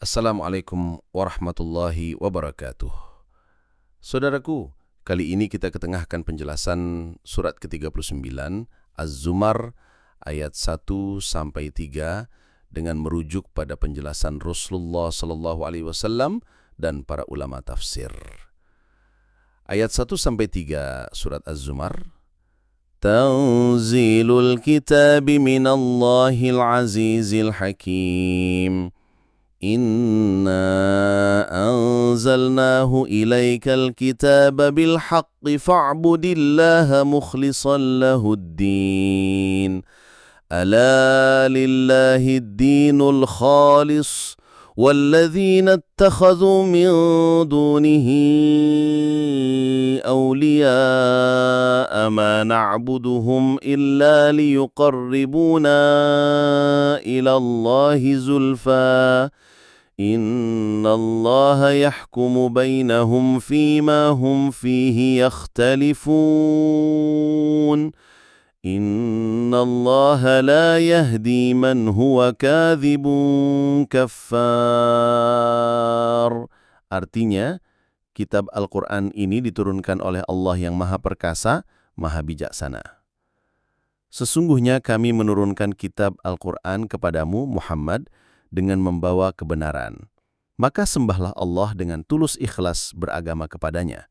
Assalamualaikum warahmatullahi wabarakatuh. Saudaraku, kali ini kita ketengahkan penjelasan surat ke-39 Az-Zumar ayat 1-3 dengan merujuk pada penjelasan Rasulullah SAW dan para ulama tafsir. Ayat 1-3 surat Az-Zumar. Tanzilul kitabi minallahil azizil hakim. Inna anzalnahu ilaikal kitaba bilhaqqi fa'budillaha mukhlishan lahuddin. Ala lillahi dinul khalis والذين اتخذوا من دونه أولياء ما نعبدهم إلا ليقربونا إلى الله زلفى إن الله يحكم بينهم فيما هم فيه يختلفون إن الله لا يهدي من هو كاذب كفار. Artinya, kitab Al-Quran ini diturunkan oleh Allah yang Maha Perkasa, Maha Bijaksana. Sesungguhnya kami menurunkan kitab Al-Quran kepadamu, Muhammad, dengan membawa kebenaran. Maka sembahlah Allah dengan tulus ikhlas beragama kepadanya.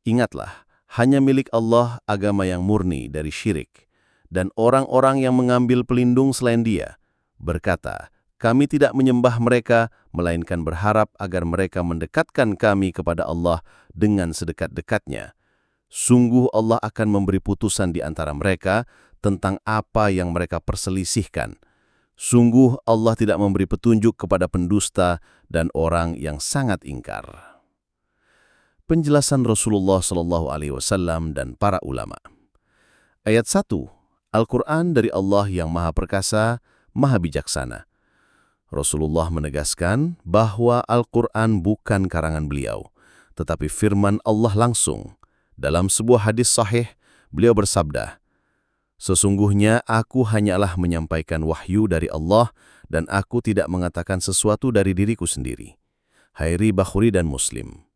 Ingatlah, hanya milik Allah agama yang murni dari syirik, dan orang-orang yang mengambil pelindung selain Dia berkata, kami tidak menyembah mereka, melainkan berharap agar mereka mendekatkan kami kepada Allah dengan sedekat-dekatnya. Sungguh Allah akan memberi putusan di antara mereka tentang apa yang mereka perselisihkan. Sungguh Allah tidak memberi petunjuk kepada pendusta dan orang yang sangat ingkar. Penjelasan Rasulullah SAW dan para ulama. Ayat 1. Al-Quran dari Allah yang Maha Perkasa, Maha Bijaksana. Rasulullah menegaskan bahwa Al-Quran bukan karangan beliau, tetapi firman Allah langsung. Dalam sebuah hadis sahih, beliau bersabda, sesungguhnya aku hanyalah menyampaikan wahyu dari Allah dan aku tidak mengatakan sesuatu dari diriku sendiri. Hairi Bakhuri dan Muslim.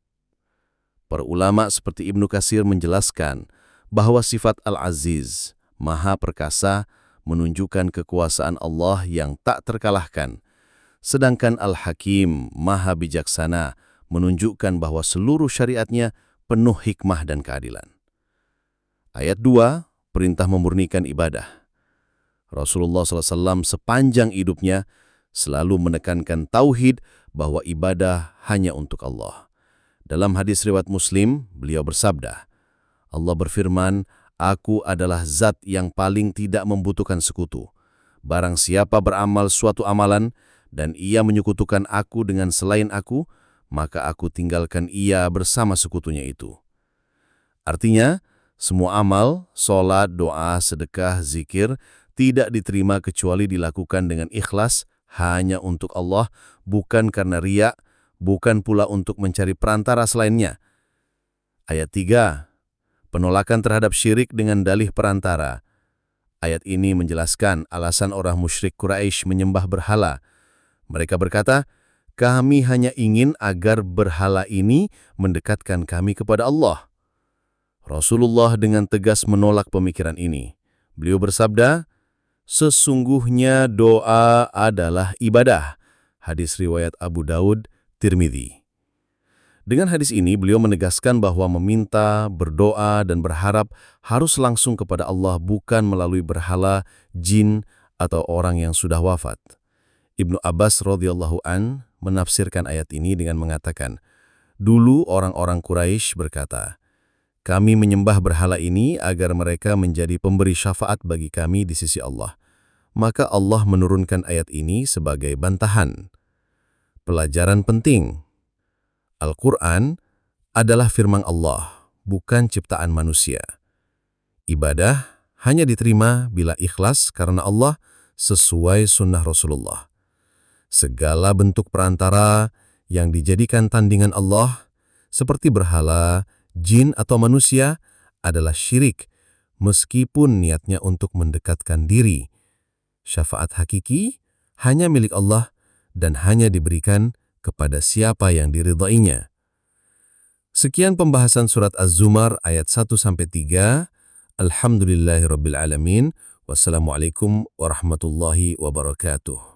Para ulama seperti Ibnu Katsir menjelaskan bahwa sifat Al-Aziz, Maha Perkasa, menunjukkan kekuasaan Allah yang tak terkalahkan. Sedangkan Al-Hakim, Maha Bijaksana, menunjukkan bahwa seluruh syariatnya penuh hikmah dan keadilan. Ayat 2, perintah memurnikan ibadah. Rasulullah SAW sepanjang hidupnya selalu menekankan tauhid bahwa ibadah hanya untuk Allah. Dalam hadis riwayat Muslim, beliau bersabda, Allah berfirman, aku adalah zat yang paling tidak membutuhkan sekutu. Barang siapa beramal suatu amalan, dan ia menyekutukan aku dengan selain aku, maka aku tinggalkan ia bersama sekutunya itu. Artinya, semua amal, sholat, doa, sedekah, zikir, tidak diterima kecuali dilakukan dengan ikhlas, hanya untuk Allah, bukan karena riya, bukan pula untuk mencari perantara selainnya. Ayat 3. Penolakan terhadap syirik dengan dalih perantara. Ayat ini menjelaskan alasan orang musyrik Quraisy menyembah berhala. Mereka berkata, kami hanya ingin agar berhala ini mendekatkan kami kepada Allah. Rasulullah dengan tegas menolak pemikiran ini. Beliau bersabda, sesungguhnya doa adalah ibadah. Hadis riwayat Abu Daud, Tirmidzi. Dengan hadis ini, beliau menegaskan bahwa meminta, berdoa, dan berharap harus langsung kepada Allah, bukan melalui berhala, jin, atau orang yang sudah wafat. Ibnu Abbas radhiyallahu an menafsirkan ayat ini dengan mengatakan, dulu orang-orang Quraisy berkata, kami menyembah berhala ini agar mereka menjadi pemberi syafaat bagi kami di sisi Allah. Maka Allah menurunkan ayat ini sebagai bantahan. Pelajaran penting. Al-Quran adalah firman Allah, bukan ciptaan manusia. Ibadah hanya diterima bila ikhlas karena Allah sesuai sunnah Rasulullah. Segala bentuk perantara yang dijadikan tandingan Allah, seperti berhala, jin atau manusia, adalah syirik, meskipun niatnya untuk mendekatkan diri. Syafaat hakiki hanya milik Allah dan hanya diberikan kepada siapa yang diridhainya. Sekian pembahasan surat Az-Zumar ayat 1-3. Alhamdulillahirabbil alamin. Wassalamualaikum warahmatullahi wabarakatuh.